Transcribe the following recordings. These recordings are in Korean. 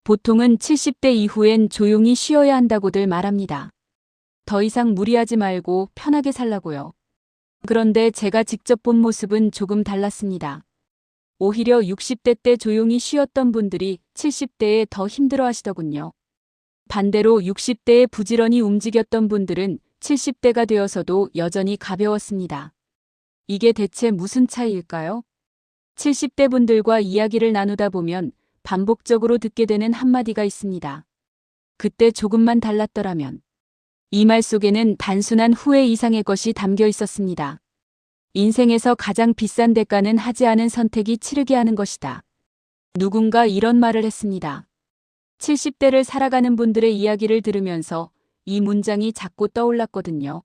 보통은 70대 이후엔 조용히 쉬어야 한다고들 말합니다. 더 이상 무리하지 말고 편하게 살라고요. 그런데 제가 직접 본 모습은 조금 달랐습니다. 오히려 60대 때 조용히 쉬었던 분들이 70대에 더 힘들어 하시더군요. 반대로 60대에 부지런히 움직였던 분들은 70대가 되어서도 여전히 가벼웠습니다. 이게 대체 무슨 차이일까요? 70대 분들과 이야기를 나누다 보면 반복적으로 듣게 되는 한마디가 있습니다. 그때 조금만 달랐더라면. 이 말 속에는 단순한 후회 이상의 것이 담겨 있었습니다. 인생에서 가장 비싼 대가는 하지 않은 선택이 치르게 하는 것이다. 누군가 이런 말을 했습니다. 70대를 살아가는 분들의 이야기를 들으면서 이 문장이 자꾸 떠올랐거든요.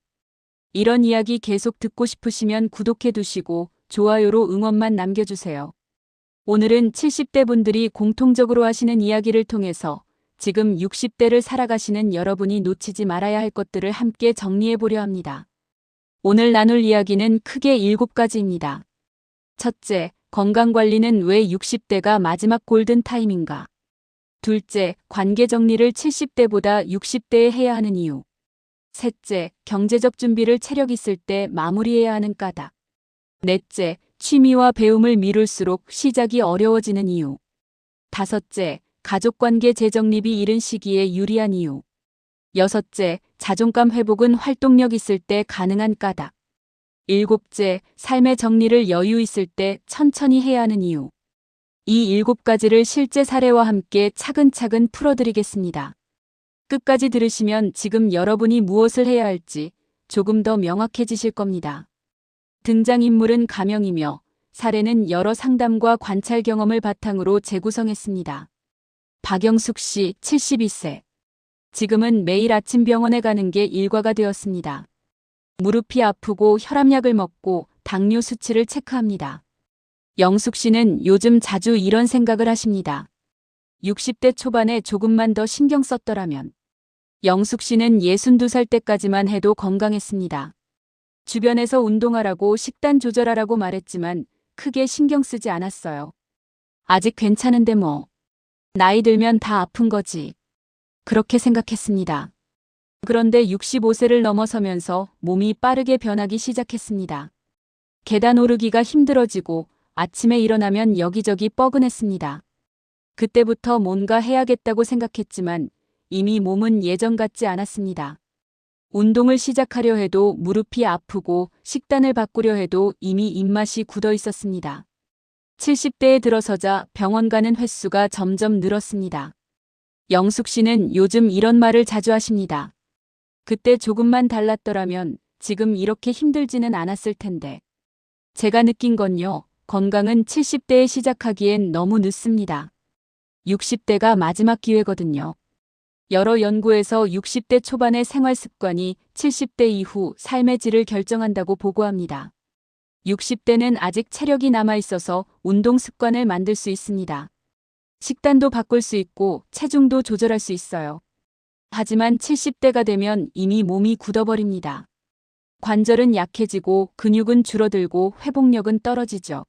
이런 이야기 계속 듣고 싶으시면 구독해 두시고 좋아요로 응원만 남겨주세요. 오늘은 70대 분들이 공통적으로 하시는 이야기를 통해서 지금 60대를 살아가시는 여러분이 놓치지 말아야 할 것들을 함께 정리해 보려 합니다. 오늘 나눌 이야기는 크게 7가지입니다. 첫째, 건강관리는 왜 60대가 마지막 골든타임인가? 둘째, 관계 정리를 70대보다 60대에 해야 하는 이유. 셋째, 경제적 준비를 체력 있을 때 마무리해야 하는 까닭. 넷째, 취미와 배움을 미룰수록 시작이 어려워지는 이유. 다섯째, 가족관계 재정립이 이른 시기에 유리한 이유. 여섯째, 자존감 회복은 활동력 있을 때 가능한 까닭. 일곱째, 삶의 정리를 여유 있을 때 천천히 해야 하는 이유. 이 7가지를 실제 사례와 함께 차근차근 풀어드리겠습니다. 끝까지 들으시면 지금 여러분이 무엇을 해야 할지 조금 더 명확해지실 겁니다. 등장인물은 가명이며 사례는 여러 상담과 관찰 경험을 바탕으로 재구성했습니다. 박영숙 씨, 72세. 지금은 매일 아침 병원에 가는 게 일과가 되었습니다. 무릎이 아프고 혈압약을 먹고 당뇨 수치를 체크합니다. 영숙 씨는 요즘 자주 이런 생각을 하십니다. 60대 초반에 조금만 더 신경 썼더라면. 영숙 씨는 62살 때까지만 해도 건강했습니다. 주변에서 운동하라고 식단 조절하라고 말했지만 크게 신경 쓰지 않았어요. 아직 괜찮은데 뭐. 나이 들면 다 아픈 거지. 그렇게 생각했습니다. 그런데 65세를 넘어서면서 몸이 빠르게 변하기 시작했습니다. 계단 오르기가 힘들어지고 아침에 일어나면 여기저기 뻐근했습니다. 그때부터 뭔가 해야겠다고 생각했지만 이미 몸은 예전 같지 않았습니다. 운동을 시작하려 해도 무릎이 아프고 식단을 바꾸려 해도 이미 입맛이 굳어 있었습니다. 70대에 들어서자 병원 가는 횟수가 점점 늘었습니다. 영숙 씨는 요즘 이런 말을 자주 하십니다. 그때 조금만 달랐더라면 지금 이렇게 힘들지는 않았을 텐데. 제가 느낀 건요, 건강은 70대에 시작하기엔 너무 늦습니다. 60대가 마지막 기회거든요. 여러 연구에서 60대 초반의 생활 습관이 70대 이후 삶의 질을 결정한다고 보고합니다. 60대는 아직 체력이 남아있어서 운동 습관을 만들 수 있습니다. 식단도 바꿀 수 있고 체중도 조절할 수 있어요. 하지만 70대가 되면 이미 몸이 굳어버립니다. 관절은 약해지고 근육은 줄어들고 회복력은 떨어지죠.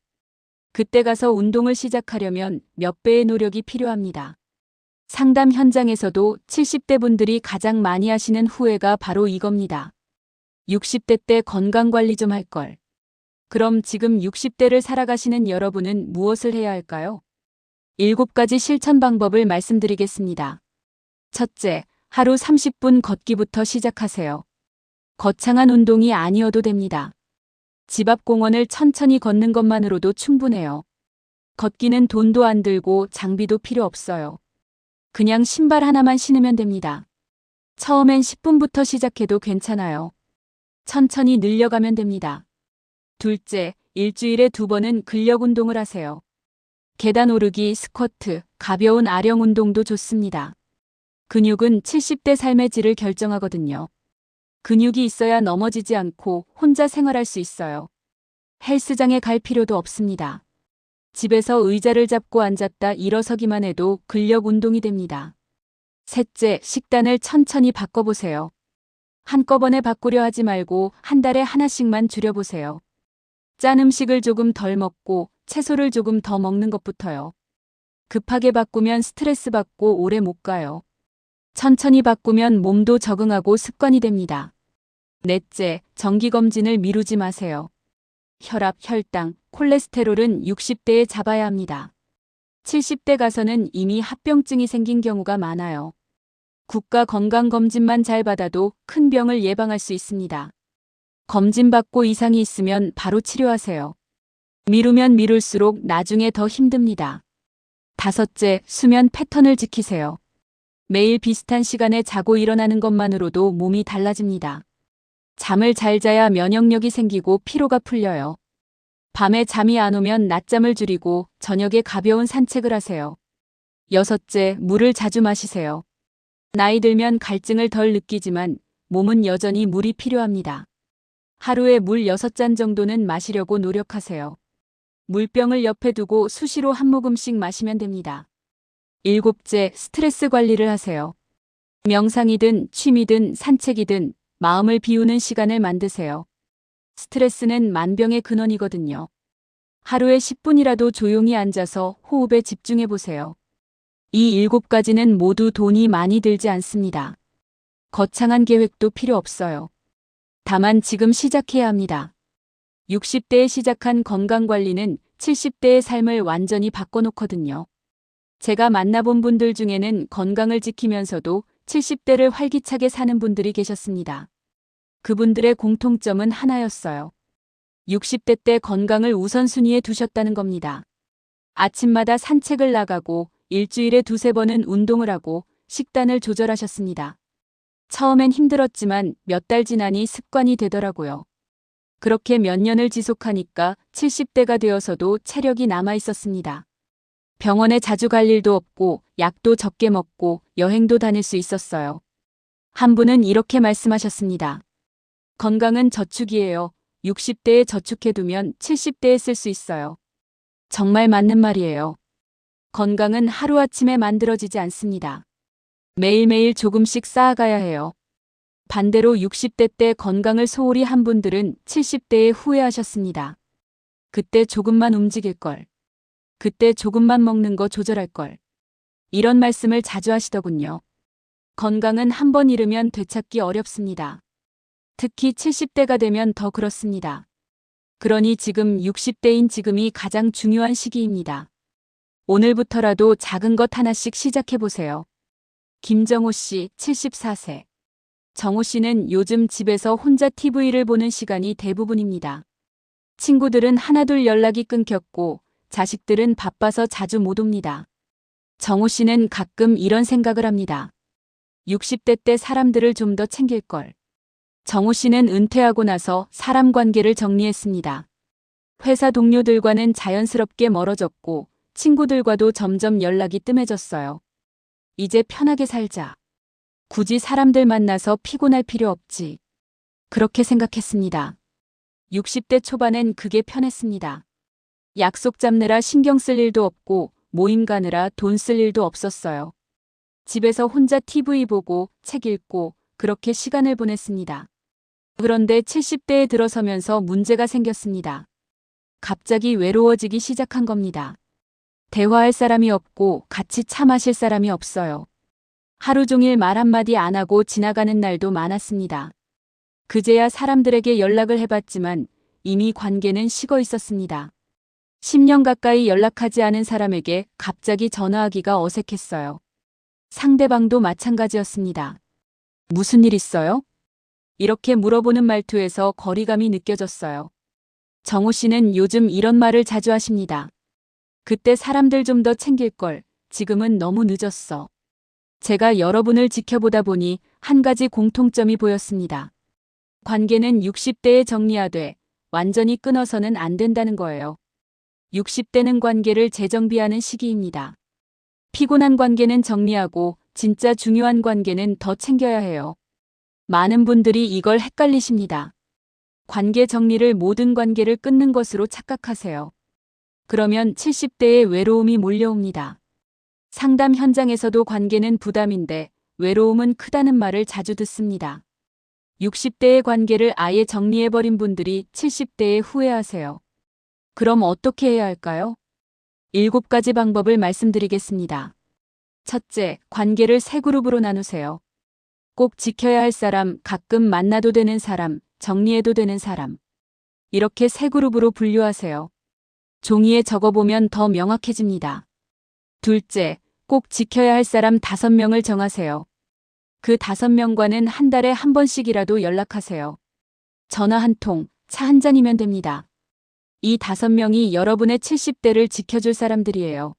그때 가서 운동을 시작하려면 몇 배의 노력이 필요합니다. 상담 현장에서도 70대 분들이 가장 많이 하시는 후회가 바로 이겁니다. 60대 때 건강관리 좀 할 걸. 그럼 지금 60대를 살아가시는 여러분은 무엇을 해야 할까요? 7가지 실천 방법을 말씀드리겠습니다. 첫째, 하루 30분 걷기부터 시작하세요. 거창한 운동이 아니어도 됩니다. 집 앞 공원을 천천히 걷는 것만으로도 충분해요. 걷기는 돈도 안 들고 장비도 필요 없어요. 그냥 신발 하나만 신으면 됩니다. 처음엔 10분부터 시작해도 괜찮아요. 천천히 늘려가면 됩니다. 둘째, 일주일에 2번은 근력 운동을 하세요. 계단 오르기, 스쿼트, 가벼운 아령 운동도 좋습니다. 근육은 70대 삶의 질을 결정하거든요. 근육이 있어야 넘어지지 않고 혼자 생활할 수 있어요. 헬스장에 갈 필요도 없습니다. 집에서 의자를 잡고 앉았다 일어서기만 해도 근력 운동이 됩니다. 셋째, 식단을 천천히 바꿔보세요. 한꺼번에 바꾸려 하지 말고 한 달에 하나씩만 줄여보세요. 짠 음식을 조금 덜 먹고 채소를 조금 더 먹는 것부터요. 급하게 바꾸면 스트레스 받고 오래 못 가요. 천천히 바꾸면 몸도 적응하고 습관이 됩니다. 넷째, 정기검진을 미루지 마세요. 혈압, 혈당, 콜레스테롤은 60대에 잡아야 합니다. 70대 가서는 이미 합병증이 생긴 경우가 많아요. 국가건강검진만 잘 받아도 큰 병을 예방할 수 있습니다. 검진받고 이상이 있으면 바로 치료하세요. 미루면 미룰수록 나중에 더 힘듭니다. 다섯째, 수면 패턴을 지키세요. 매일 비슷한 시간에 자고 일어나는 것만으로도 몸이 달라집니다. 잠을 잘 자야 면역력이 생기고 피로가 풀려요. 밤에 잠이 안 오면 낮잠을 줄이고 저녁에 가벼운 산책을 하세요. 여섯째, 물을 자주 마시세요. 나이 들면 갈증을 덜 느끼지만 몸은 여전히 물이 필요합니다. 하루에 물 6잔 정도는 마시려고 노력하세요. 물병을 옆에 두고 수시로 한 모금씩 마시면 됩니다. 일곱째, 스트레스 관리를 하세요. 명상이든 취미든 산책이든 마음을 비우는 시간을 만드세요. 스트레스는 만병의 근원이거든요. 하루에 10분이라도 조용히 앉아서 호흡에 집중해 보세요. 이 7가지는 모두 돈이 많이 들지 않습니다. 거창한 계획도 필요 없어요. 다만 지금 시작해야 합니다. 60대에 시작한 건강관리는 70대의 삶을 완전히 바꿔놓거든요. 제가 만나본 분들 중에는 건강을 지키면서도 70대를 활기차게 사는 분들이 계셨습니다. 그분들의 공통점은 하나였어요. 60대 때 건강을 우선순위에 두셨다는 겁니다. 아침마다 산책을 나가고 일주일에 2~3번은 운동을 하고 식단을 조절하셨습니다. 처음엔 힘들었지만 몇 달 지나니 습관이 되더라고요. 그렇게 몇 년을 지속하니까 70대가 되어서도 체력이 남아 있었습니다. 병원에 자주 갈 일도 없고 약도 적게 먹고 여행도 다닐 수 있었어요. 한 분은 이렇게 말씀하셨습니다. 건강은 저축이에요. 60대에 저축해두면 70대에 쓸 수 있어요. 정말 맞는 말이에요. 건강은 하루아침에 만들어지지 않습니다. 매일매일 조금씩 쌓아가야 해요. 반대로 60대 때 건강을 소홀히 한 분들은 70대에 후회하셨습니다. 그때 조금만 움직일 걸. 그때 조금만 먹는 거 조절할 걸. 이런 말씀을 자주 하시더군요. 건강은 한 번 잃으면 되찾기 어렵습니다. 특히 70대가 되면 더 그렇습니다. 그러니 지금 60대인 지금이 가장 중요한 시기입니다. 오늘부터라도 작은 것 하나씩 시작해보세요. 김정호 씨, 74세. 정호 씨는 요즘 집에서 혼자 TV를 보는 시간이 대부분입니다. 친구들은 하나둘 연락이 끊겼고 자식들은 바빠서 자주 못 옵니다. 정호 씨는 가끔 이런 생각을 합니다. 60대 때 사람들을 좀 더 챙길 걸. 정호 씨는 은퇴하고 나서 사람 관계를 정리했습니다. 회사 동료들과는 자연스럽게 멀어졌고 친구들과도 점점 연락이 뜸해졌어요. 이제 편하게 살자. 굳이 사람들 만나서 피곤할 필요 없지. 그렇게 생각했습니다. 60대 초반엔 그게 편했습니다. 약속 잡느라 신경 쓸 일도 없고 모임 가느라 돈 쓸 일도 없었어요. 집에서 혼자 TV 보고 책 읽고 그렇게 시간을 보냈습니다. 그런데 70대에 들어서면서 문제가 생겼습니다. 갑자기 외로워지기 시작한 겁니다. 대화할 사람이 없고 같이 차 마실 사람이 없어요. 하루 종일 말 한마디 안 하고 지나가는 날도 많았습니다. 그제야 사람들에게 연락을 해봤지만 이미 관계는 식어 있었습니다. 10년 가까이 연락하지 않은 사람에게 갑자기 전화하기가 어색했어요. 상대방도 마찬가지였습니다. 무슨 일 있어요? 이렇게 물어보는 말투에서 거리감이 느껴졌어요. 정호 씨는 요즘 이런 말을 자주 하십니다. 그때 사람들 좀 더 챙길 걸. 지금은 너무 늦었어. 제가 여러분을 지켜보다 보니 한 가지 공통점이 보였습니다. 관계는 60대에 정리하되 완전히 끊어서는 안 된다는 거예요. 60대는 관계를 재정비하는 시기입니다. 피곤한 관계는 정리하고 진짜 중요한 관계는 더 챙겨야 해요. 많은 분들이 이걸 헷갈리십니다. 관계 정리를 모든 관계를 끊는 것으로 착각하세요. 그러면 70대에 외로움이 몰려옵니다. 상담 현장에서도 관계는 부담인데 외로움은 크다는 말을 자주 듣습니다. 60대의 관계를 아예 정리해버린 분들이 70대에 후회하세요. 그럼 어떻게 해야 할까요? 7가지 방법을 말씀드리겠습니다. 첫째, 관계를 세 그룹으로 나누세요. 꼭 지켜야 할 사람, 가끔 만나도 되는 사람, 정리해도 되는 사람. 이렇게 세 그룹으로 분류하세요. 종이에 적어보면 더 명확해집니다. 둘째, 꼭 지켜야 할 사람 5명을 정하세요. 그 5명과는 한 달에 한 번씩이라도 연락하세요. 전화 한 통, 차 한 잔이면 됩니다. 이 5명이 여러분의 70대를 지켜줄 사람들이에요.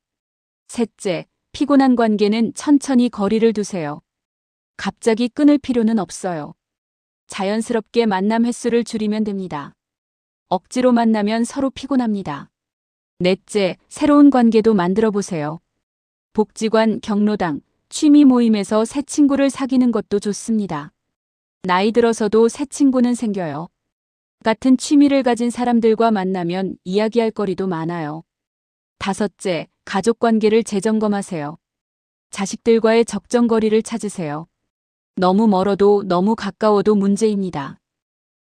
셋째, 피곤한 관계는 천천히 거리를 두세요. 갑자기 끊을 필요는 없어요. 자연스럽게 만남 횟수를 줄이면 됩니다. 억지로 만나면 서로 피곤합니다. 넷째, 새로운 관계도 만들어 보세요. 복지관, 경로당, 취미 모임에서 새 친구를 사귀는 것도 좋습니다. 나이 들어서도 새 친구는 생겨요. 같은 취미를 가진 사람들과 만나면 이야기할 거리도 많아요. 다섯째, 가족 관계를 재점검하세요. 자식들과의 적정거리를 찾으세요. 너무 멀어도 너무 가까워도 문제입니다.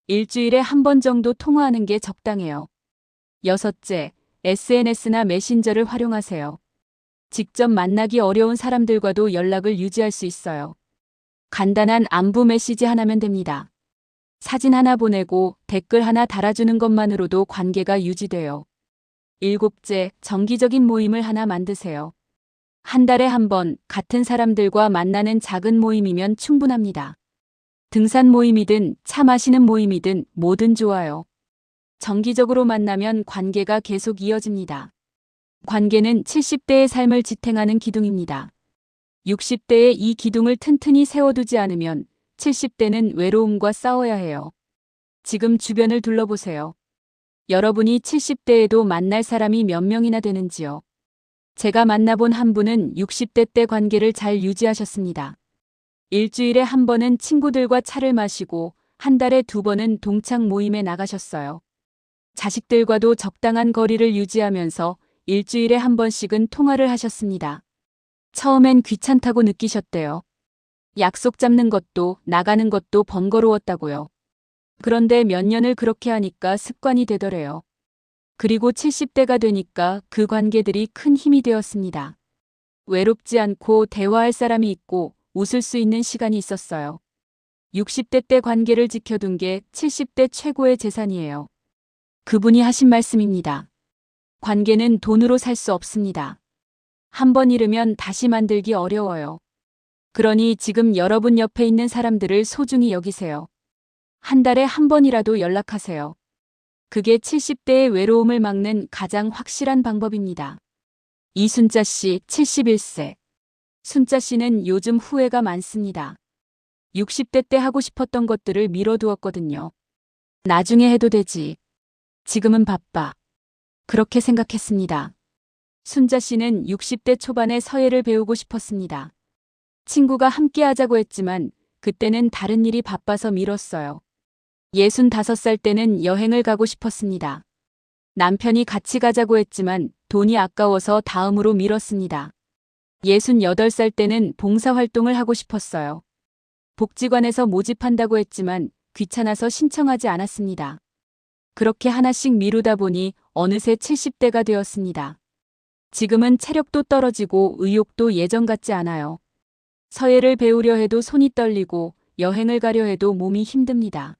일주일에 한 번 정도 통화하는 게 적당해요. 여섯째, SNS나 메신저를 활용하세요. 직접 만나기 어려운 사람들과도 연락을 유지할 수 있어요. 간단한 안부 메시지 하나면 됩니다. 사진 하나 보내고 댓글 하나 달아주는 것만으로도 관계가 유지돼요. 일곱째, 정기적인 모임을 하나 만드세요. 한 달에 한 번 같은 사람들과 만나는 작은 모임이면 충분합니다. 등산 모임이든 차 마시는 모임이든 뭐든 좋아요. 정기적으로 만나면 관계가 계속 이어집니다. 관계는 70대의 삶을 지탱하는 기둥입니다. 60대에 이 기둥을 튼튼히 세워두지 않으면 70대는 외로움과 싸워야 해요. 지금 주변을 둘러보세요. 여러분이 70대에도 만날 사람이 몇 명이나 되는지요? 제가 만나본 한 분은 60대 때 관계를 잘 유지하셨습니다. 일주일에 한 번은 친구들과 차를 마시고 한 달에 2번은 동창 모임에 나가셨어요. 자식들과도 적당한 거리를 유지하면서 일주일에 한 번씩은 통화를 하셨습니다. 처음엔 귀찮다고 느끼셨대요. 약속 잡는 것도 나가는 것도 번거로웠다고요. 그런데 몇 년을 그렇게 하니까 습관이 되더래요. 그리고 70대가 되니까 그 관계들이 큰 힘이 되었습니다. 외롭지 않고 대화할 사람이 있고 웃을 수 있는 시간이 있었어요. 60대 때 관계를 지켜둔 게 70대 최고의 재산이에요. 그분이 하신 말씀입니다. 관계는 돈으로 살 수 없습니다. 한 번 잃으면 다시 만들기 어려워요. 그러니 지금 여러분 옆에 있는 사람들을 소중히 여기세요. 한 달에 한 번이라도 연락하세요. 그게 70대의 외로움을 막는 가장 확실한 방법입니다. 이순자 씨, 71세. 순자 씨는 요즘 후회가 많습니다. 60대 때 하고 싶었던 것들을 미뤄두었거든요. 나중에 해도 되지. 지금은 바빠. 그렇게 생각했습니다. 순자 씨는 60대 초반에 서예를 배우고 싶었습니다. 친구가 함께 하자고 했지만 그때는 다른 일이 바빠서 미뤘어요. 65살 때는 여행을 가고 싶었습니다. 남편이 같이 가자고 했지만 돈이 아까워서 다음으로 미뤘습니다. 68살 때는 봉사활동을 하고 싶었어요. 복지관에서 모집한다고 했지만 귀찮아서 신청하지 않았습니다. 그렇게 하나씩 미루다 보니 어느새 70대가 되었습니다. 지금은 체력도 떨어지고 의욕도 예전 같지 않아요. 서예를 배우려 해도 손이 떨리고 여행을 가려 해도 몸이 힘듭니다.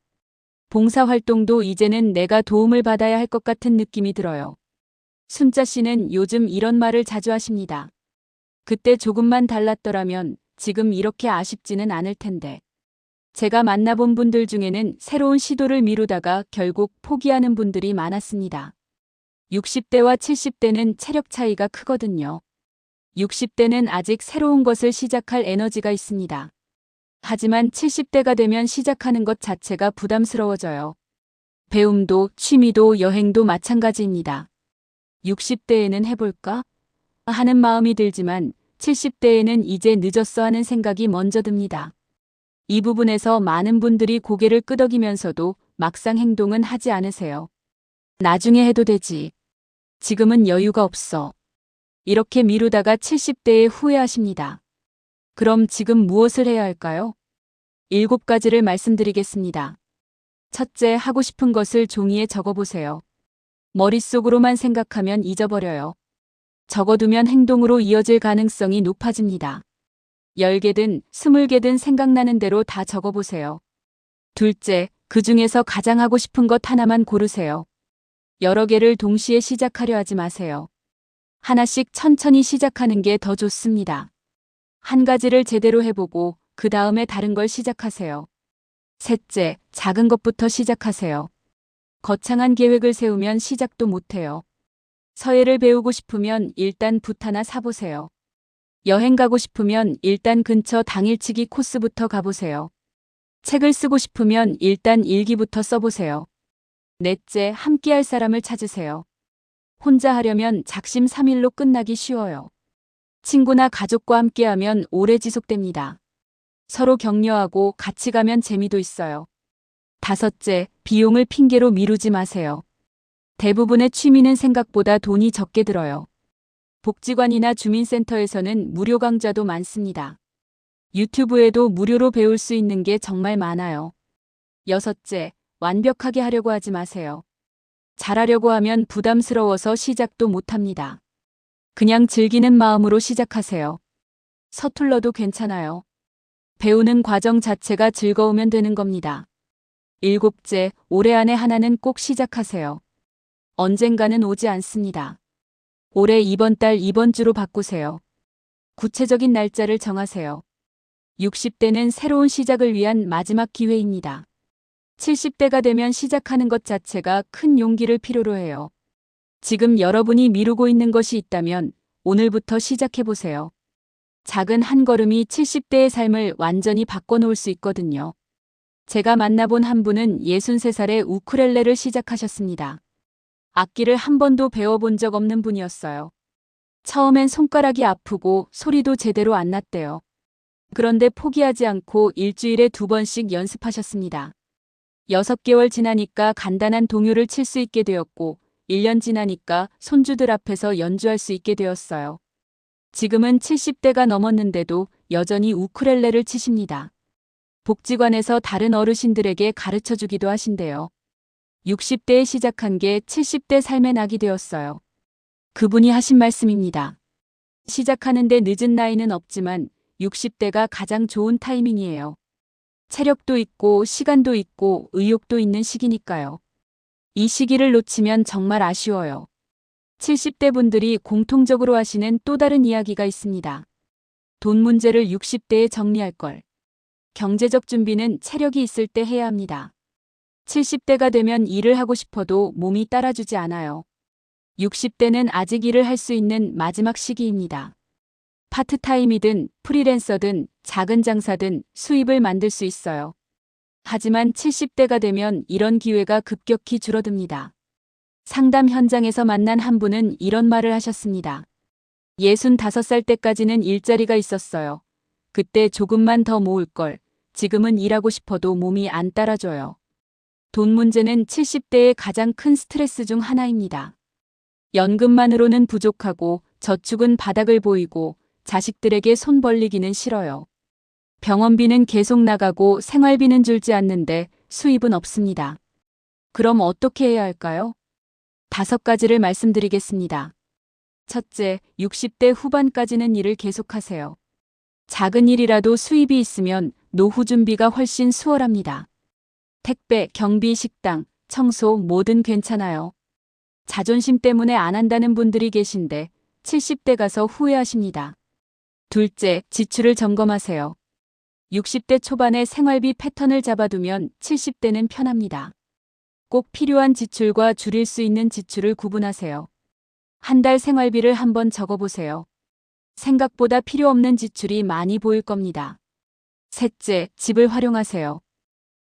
봉사활동도 이제는 내가 도움을 받아야 할 것 같은 느낌이 들어요. 순자 씨는 요즘 이런 말을 자주 하십니다. 그때 조금만 달랐더라면 지금 이렇게 아쉽지는 않을 텐데. 제가 만나본 분들 중에는 새로운 시도를 미루다가 결국 포기하는 분들이 많았습니다. 60대와 70대는 체력 차이가 크거든요. 60대는 아직 새로운 것을 시작할 에너지가 있습니다. 하지만 70대가 되면 시작하는 것 자체가 부담스러워져요. 배움도 취미도 여행도 마찬가지입니다. 60대에는 해볼까? 하는 마음이 들지만 70대에는 이제 늦었어 하는 생각이 먼저 듭니다. 이 부분에서 많은 분들이 고개를 끄덕이면서도 막상 행동은 하지 않으세요. 나중에 해도 되지. 지금은 여유가 없어. 이렇게 미루다가 70대에 후회하십니다. 그럼 지금 무엇을 해야 할까요? 7가지를 말씀드리겠습니다. 첫째, 하고 싶은 것을 종이에 적어보세요. 머릿속으로만 생각하면 잊어버려요. 적어두면 행동으로 이어질 가능성이 높아집니다. 10개든 20개든 생각나는 대로 다 적어보세요. 둘째, 그 중에서 가장 하고 싶은 것 하나만 고르세요. 여러 개를 동시에 시작하려 하지 마세요. 하나씩 천천히 시작하는 게 더 좋습니다. 한 가지를 제대로 해보고 그 다음에 다른 걸 시작하세요. 셋째, 작은 것부터 시작하세요. 거창한 계획을 세우면 시작도 못해요. 서예를 배우고 싶으면 일단 붓 하나 사보세요. 여행 가고 싶으면 일단 근처 당일치기 코스부터 가보세요. 책을 쓰고 싶으면 일단 일기부터 써보세요. 넷째, 함께할 사람을 찾으세요. 혼자 하려면 작심삼일로 끝나기 쉬워요. 친구나 가족과 함께하면 오래 지속됩니다. 서로 격려하고 같이 가면 재미도 있어요. 다섯째, 비용을 핑계로 미루지 마세요. 대부분의 취미는 생각보다 돈이 적게 들어요. 복지관이나 주민센터에서는 무료 강좌도 많습니다. 유튜브에도 무료로 배울 수 있는 게 정말 많아요. 여섯째, 완벽하게 하려고 하지 마세요. 잘하려고 하면 부담스러워서 시작도 못합니다. 그냥 즐기는 마음으로 시작하세요. 서툴러도 괜찮아요. 배우는 과정 자체가 즐거우면 되는 겁니다. 일곱째, 올해 안에 하나는 꼭 시작하세요. 언젠가는 오지 않습니다. 올해 이번 달 이번 주로 바꾸세요. 구체적인 날짜를 정하세요. 60대는 새로운 시작을 위한 마지막 기회입니다. 70대가 되면 시작하는 것 자체가 큰 용기를 필요로 해요. 지금 여러분이 미루고 있는 것이 있다면 오늘부터 시작해보세요. 작은 한 걸음이 70대의 삶을 완전히 바꿔놓을 수 있거든요. 제가 만나본 한 분은 63살에 우쿨렐레를 시작하셨습니다. 악기를 한 번도 배워본 적 없는 분이었어요. 처음엔 손가락이 아프고 소리도 제대로 안 났대요. 그런데 포기하지 않고 일주일에 2번씩 연습하셨습니다. 6개월 지나니까 간단한 동요를 칠 수 있게 되었고 1년 지나니까 손주들 앞에서 연주할 수 있게 되었어요. 지금은 70대가 넘었는데도 여전히 우쿨렐레를 치십니다. 복지관에서 다른 어르신들에게 가르쳐주기도 하신대요. 60대에 시작한 게 70대 삶의 낙이 되었어요. 그분이 하신 말씀입니다. 시작하는데 늦은 나이는 없지만 60대가 가장 좋은 타이밍이에요. 체력도 있고 시간도 있고 의욕도 있는 시기니까요. 이 시기를 놓치면 정말 아쉬워요. 70대 분들이 공통적으로 하시는 또 다른 이야기가 있습니다. 돈 문제를 60대에 정리할 걸. 경제적 준비는 체력이 있을 때 해야 합니다. 70대가 되면 일을 하고 싶어도 몸이 따라주지 않아요. 60대는 아직 일을 할 수 있는 마지막 시기입니다. 파트타임이든 프리랜서든 작은 장사든 수입을 만들 수 있어요. 하지만 70대가 되면 이런 기회가 급격히 줄어듭니다. 상담 현장에서 만난 한 분은 이런 말을 하셨습니다. 65살 때까지는 일자리가 있었어요. 그때 조금만 더 모을 걸. 지금은 일하고 싶어도 몸이 안 따라줘요. 돈 문제는 70대의 가장 큰 스트레스 중 하나입니다. 연금만으로는 부족하고 저축은 바닥을 보이고 자식들에게 손 벌리기는 싫어요. 병원비는 계속 나가고 생활비는 줄지 않는데 수입은 없습니다. 그럼 어떻게 해야 할까요? 5가지를 말씀드리겠습니다. 첫째, 60대 후반까지는 일을 계속하세요. 작은 일이라도 수입이 있으면 노후 준비가 훨씬 수월합니다. 택배, 경비, 식당, 청소 뭐든 괜찮아요. 자존심 때문에 안 한다는 분들이 계신데 70대 가서 후회하십니다. 둘째, 지출을 점검하세요. 60대 초반에 생활비 패턴을 잡아두면 70대는 편합니다. 꼭 필요한 지출과 줄일 수 있는 지출을 구분하세요. 한 달 생활비를 한번 적어보세요. 생각보다 필요 없는 지출이 많이 보일 겁니다. 셋째, 집을 활용하세요.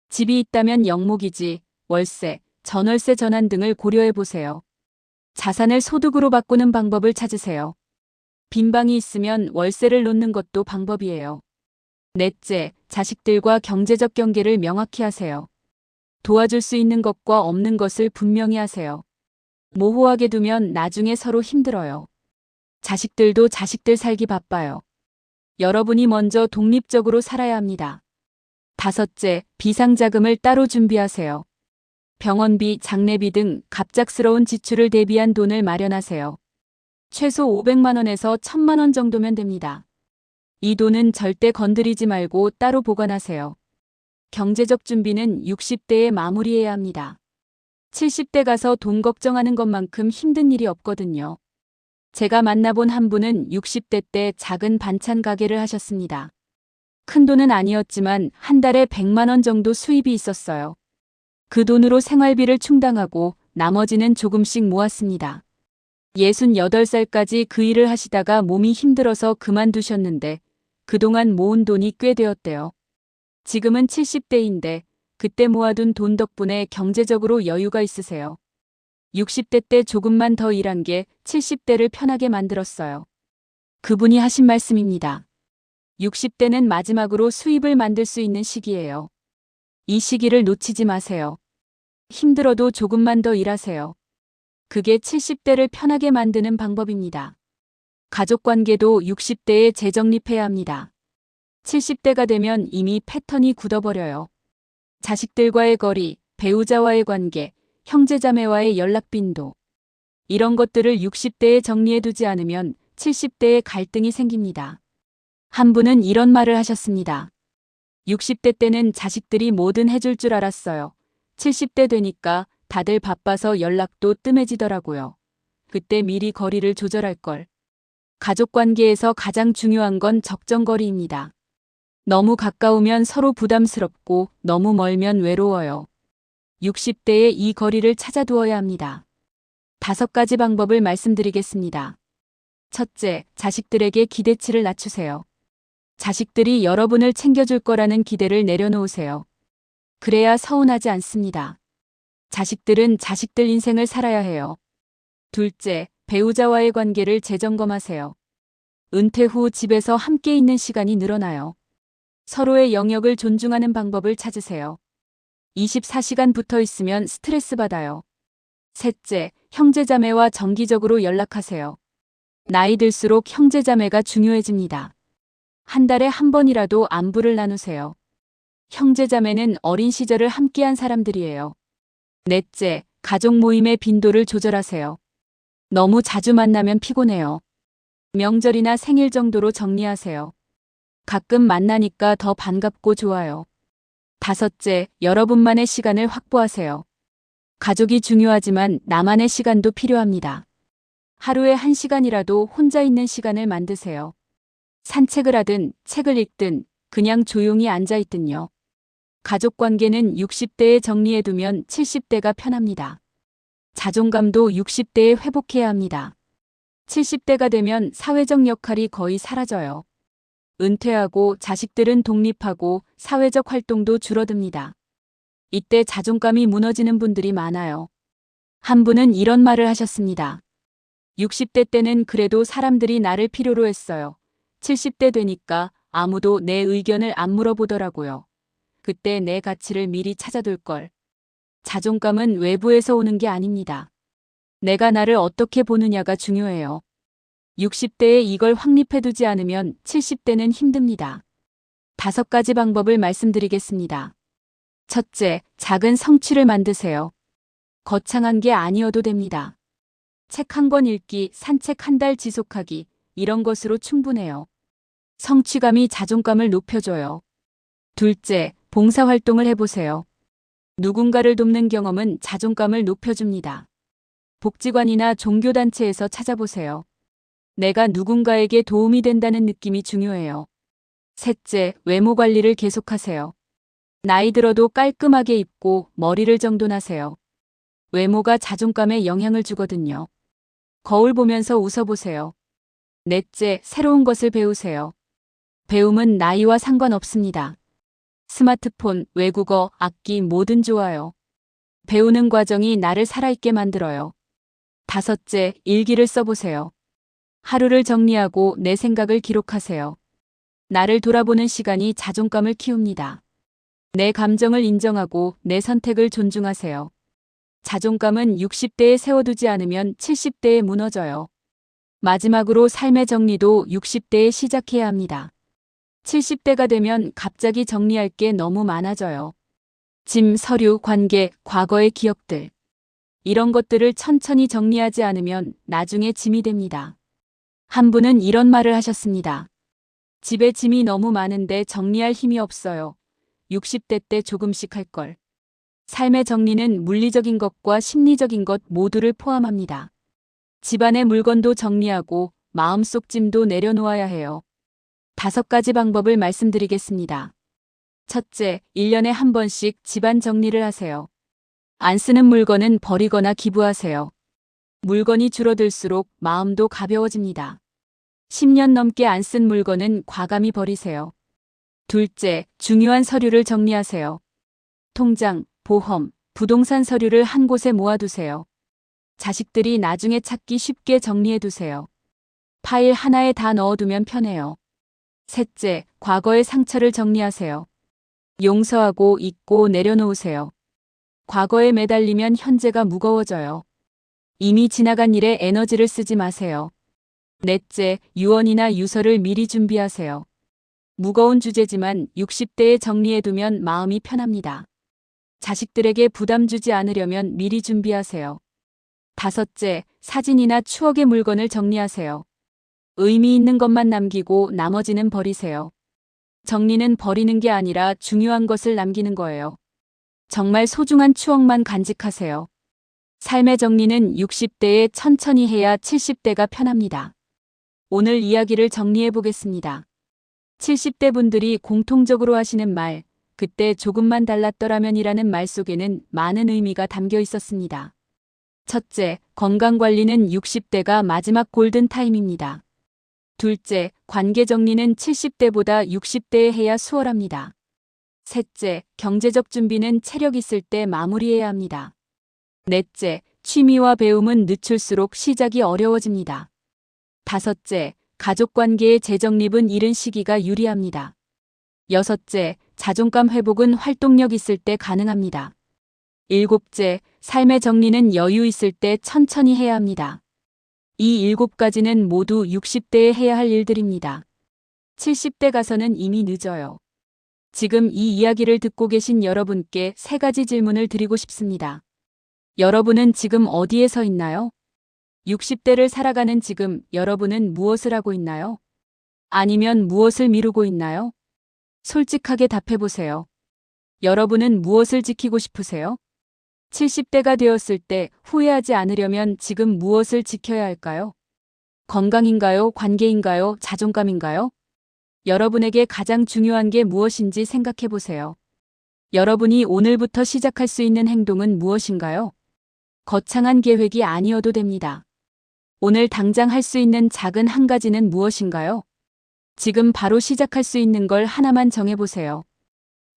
집이 있다면 영목이지, 월세, 전월세 전환 등을 고려해보세요. 자산을 소득으로 바꾸는 방법을 찾으세요. 빈 방이 있으면 월세를 놓는 것도 방법이에요. 넷째, 자식들과 경제적 경계를 명확히 하세요. 도와줄 수 있는 것과 없는 것을 분명히 하세요. 모호하게 두면 나중에 서로 힘들어요. 자식들도 자식들 살기 바빠요. 여러분이 먼저 독립적으로 살아야 합니다. 다섯째, 비상자금을 따로 준비하세요. 병원비, 장례비 등 갑작스러운 지출을 대비한 돈을 마련하세요. 최소 500만 원에서 1000만 원 정도면 됩니다. 이 돈은 절대 건드리지 말고 따로 보관하세요. 경제적 준비는 60대에 마무리해야 합니다. 70대 가서 돈 걱정하는 것만큼 힘든 일이 없거든요. 제가 만나본 한 분은 60대 때 작은 반찬 가게를 하셨습니다. 큰 돈은 아니었지만 한 달에 100만 원 정도 수입이 있었어요. 그 돈으로 생활비를 충당하고 나머지는 조금씩 모았습니다. 68살까지 그 일을 하시다가 몸이 힘들어서 그만두셨는데 그동안 모은 돈이 꽤 되었대요. 지금은 70대인데 그때 모아둔 돈 덕분에 경제적으로 여유가 있으세요. 60대 때 조금만 더 일한 게 70대를 편하게 만들었어요. 그분이 하신 말씀입니다. 60대는 마지막으로 수입을 만들 수 있는 시기예요. 이 시기를 놓치지 마세요. 힘들어도 조금만 더 일하세요. 그게 70대를 편하게 만드는 방법입니다. 가족관계도 60대에 재정립해야 합니다. 70대가 되면 이미 패턴이 굳어버려요. 자식들과의 거리, 배우자와의 관계, 형제자매와의 연락 빈도. 이런 것들을 60대에 정리해두지 않으면 70대에 갈등이 생깁니다. 한 분은 이런 말을 하셨습니다. 60대 때는 자식들이 뭐든 해줄 줄 알았어요. 70대 되니까 다들 바빠서 연락도 뜸해지더라고요. 그때 미리 거리를 조절할 걸. 가족관계에서 가장 중요한 건 적정거리입니다. 너무 가까우면 서로 부담스럽고 너무 멀면 외로워요. 60대에 이 거리를 찾아두어야 합니다. 5가지 방법을 말씀드리겠습니다. 첫째, 자식들에게 기대치를 낮추세요. 자식들이 여러분을 챙겨줄 거라는 기대를 내려놓으세요. 그래야 서운하지 않습니다. 자식들은 자식들 인생을 살아야 해요. 둘째, 배우자와의 관계를 재점검하세요. 은퇴 후 집에서 함께 있는 시간이 늘어나요. 서로의 영역을 존중하는 방법을 찾으세요. 24시간 붙어 있으면 스트레스 받아요. 셋째, 형제자매와 정기적으로 연락하세요. 나이 들수록 형제자매가 중요해집니다. 한 달에 한 번이라도 안부를 나누세요. 형제자매는 어린 시절을 함께한 사람들이에요. 넷째, 가족 모임의 빈도를 조절하세요. 너무 자주 만나면 피곤해요. 명절이나 생일 정도로 정리하세요. 가끔 만나니까 더 반갑고 좋아요. 5째, 여러분만의 시간을 확보하세요. 가족이 중요하지만 나만의 시간도 필요합니다. 하루에 1시간이라도 혼자 있는 시간을 만드세요. 산책을 하든 책을 읽든 그냥 조용히 앉아있든요. 가족관계는 60대에 정리해두면 70대가 편합니다. 자존감도 60대에 회복해야 합니다. 70대가 되면 사회적 역할이 거의 사라져요. 은퇴하고 자식들은 독립하고 사회적 활동도 줄어듭니다. 이때 자존감이 무너지는 분들이 많아요. 한 분은 이런 말을 하셨습니다. 60대 때는 그래도 사람들이 나를 필요로 했어요. 70대 되니까 아무도 내 의견을 안 물어보더라고요. 그때 내 가치를 미리 찾아둘 걸. 자존감은 외부에서 오는 게 아닙니다. 내가 나를 어떻게 보느냐가 중요해요. 60대에 이걸 확립해두지 않으면 70대는 힘듭니다. 5가지 방법을 말씀드리겠습니다. 첫째, 작은 성취를 만드세요. 거창한 게 아니어도 됩니다. 책 한 권 읽기, 산책 한 달 지속하기, 이런 것으로 충분해요. 성취감이 자존감을 높여줘요. 둘째, 봉사활동을 해보세요. 누군가를 돕는 경험은 자존감을 높여줍니다. 복지관이나 종교단체에서 찾아보세요. 내가 누군가에게 도움이 된다는 느낌이 중요해요. 셋째, 외모 관리를 계속하세요. 나이 들어도 깔끔하게 입고 머리를 정돈하세요. 외모가 자존감에 영향을 주거든요. 거울 보면서 웃어보세요. 넷째, 새로운 것을 배우세요. 배움은 나이와 상관없습니다. 스마트폰, 외국어, 악기 뭐든 좋아요. 배우는 과정이 나를 살아있게 만들어요. 5째, 일기를 써보세요. 하루를 정리하고 내 생각을 기록하세요. 나를 돌아보는 시간이 자존감을 키웁니다. 내 감정을 인정하고 내 선택을 존중하세요. 자존감은 60대에 세워두지 않으면 70대에 무너져요. 마지막으로 삶의 정리도 60대에 시작해야 합니다. 70대가 되면 갑자기 정리할 게 너무 많아져요. 짐, 서류, 관계, 과거의 기억들. 이런 것들을 천천히 정리하지 않으면 나중에 짐이 됩니다. 한 분은 이런 말을 하셨습니다. 집에 짐이 너무 많은데 정리할 힘이 없어요. 60대 때 조금씩 할 걸. 삶의 정리는 물리적인 것과 심리적인 것 모두를 포함합니다. 집안의 물건도 정리하고 마음속 짐도 내려놓아야 해요. 5가지 방법을 말씀드리겠습니다. 첫째, 1년에 한 번씩 집안 정리를 하세요. 안 쓰는 물건은 버리거나 기부하세요. 물건이 줄어들수록 마음도 가벼워집니다. 10년 넘게 안 쓴 물건은 과감히 버리세요. 둘째, 중요한 서류를 정리하세요. 통장, 보험, 부동산 서류를 한 곳에 모아두세요. 자식들이 나중에 찾기 쉽게 정리해두세요. 파일 하나에 다 넣어두면 편해요. 셋째, 과거의 상처를 정리하세요. 용서하고 잊고 내려놓으세요. 과거에 매달리면 현재가 무거워져요. 이미 지나간 일에 에너지를 쓰지 마세요. 넷째, 유언이나 유서를 미리 준비하세요. 무거운 주제지만 60대에 정리해두면 마음이 편합니다. 자식들에게 부담 주지 않으려면 미리 준비하세요. 5째, 사진이나 추억의 물건을 정리하세요. 의미 있는 것만 남기고 나머지는 버리세요. 정리는 버리는 게 아니라 중요한 것을 남기는 거예요. 정말 소중한 추억만 간직하세요. 삶의 정리는 60대에 천천히 해야 70대가 편합니다. 오늘 이야기를 정리해 보겠습니다. 70대 분들이 공통적으로 하시는 말, 그때 조금만 달랐더라면이라는 말 속에는 많은 의미가 담겨 있었습니다. 첫째, 건강관리는 60대가 마지막 골든타임입니다. 둘째, 관계 정리는 70대보다 60대에 해야 수월합니다. 셋째, 경제적 준비는 체력 있을 때 마무리해야 합니다. 넷째, 취미와 배움은 늦출수록 시작이 어려워집니다. 5째, 가족관계의 재정립은 이른 시기가 유리합니다. 6째, 자존감 회복은 활동력 있을 때 가능합니다. 7째, 삶의 정리는 여유 있을 때 천천히 해야 합니다. 이 7가지는 모두 60대에 해야 할 일들입니다. 70대 가서는 이미 늦어요. 지금 이 이야기를 듣고 계신 여러분께 3가지 질문을 드리고 싶습니다. 여러분은 지금 어디에 서 있나요? 60대를 살아가는 지금 여러분은 무엇을 하고 있나요? 아니면 무엇을 미루고 있나요? 솔직하게 답해보세요. 여러분은 무엇을 지키고 싶으세요? 70대가 되었을 때 후회하지 않으려면 지금 무엇을 지켜야 할까요? 건강인가요? 관계인가요? 자존감인가요? 여러분에게 가장 중요한 게 무엇인지 생각해 보세요. 여러분이 오늘부터 시작할 수 있는 행동은 무엇인가요? 거창한 계획이 아니어도 됩니다. 오늘 당장 할 수 있는 작은 한 가지는 무엇인가요? 지금 바로 시작할 수 있는 걸 하나만 정해보세요.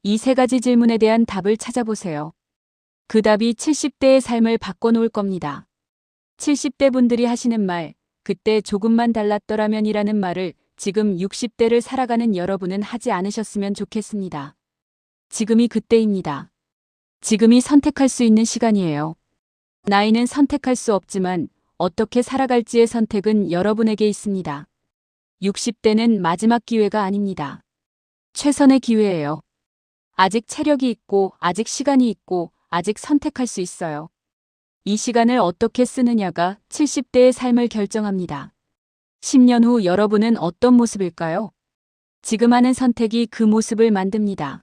이 3가지 질문에 대한 답을 찾아보세요. 그 답이 70대의 삶을 바꿔놓을 겁니다. 70대 분들이 하시는 말, 그때 조금만 달랐더라면이라는 말을 지금 60대를 살아가는 여러분은 하지 않으셨으면 좋겠습니다. 지금이 그때입니다. 지금이 선택할 수 있는 시간이에요. 나이는 선택할 수 없지만 어떻게 살아갈지의 선택은 여러분에게 있습니다. 60대는 마지막 기회가 아닙니다. 최선의 기회예요. 아직 체력이 있고, 아직 시간이 있고, 아직 선택할 수 있어요. 이 시간을 어떻게 쓰느냐가 70대의 삶을 결정합니다. 10년 후 여러분은 어떤 모습일까요? 지금 하는 선택이 그 모습을 만듭니다.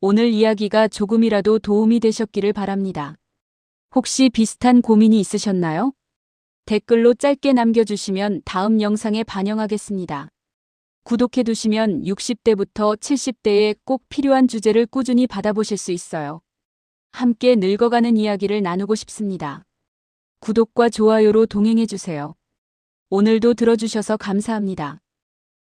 오늘 이야기가 조금이라도 도움이 되셨기를 바랍니다. 혹시 비슷한 고민이 있으셨나요? 댓글로 짧게 남겨주시면 다음 영상에 반영하겠습니다. 구독해두시면 60대부터 70대에 꼭 필요한 주제를 꾸준히 받아보실 수 있어요. 함께 늙어가는 이야기를 나누고 싶습니다. 구독과 좋아요로 동행해주세요. 오늘도 들어주셔서 감사합니다.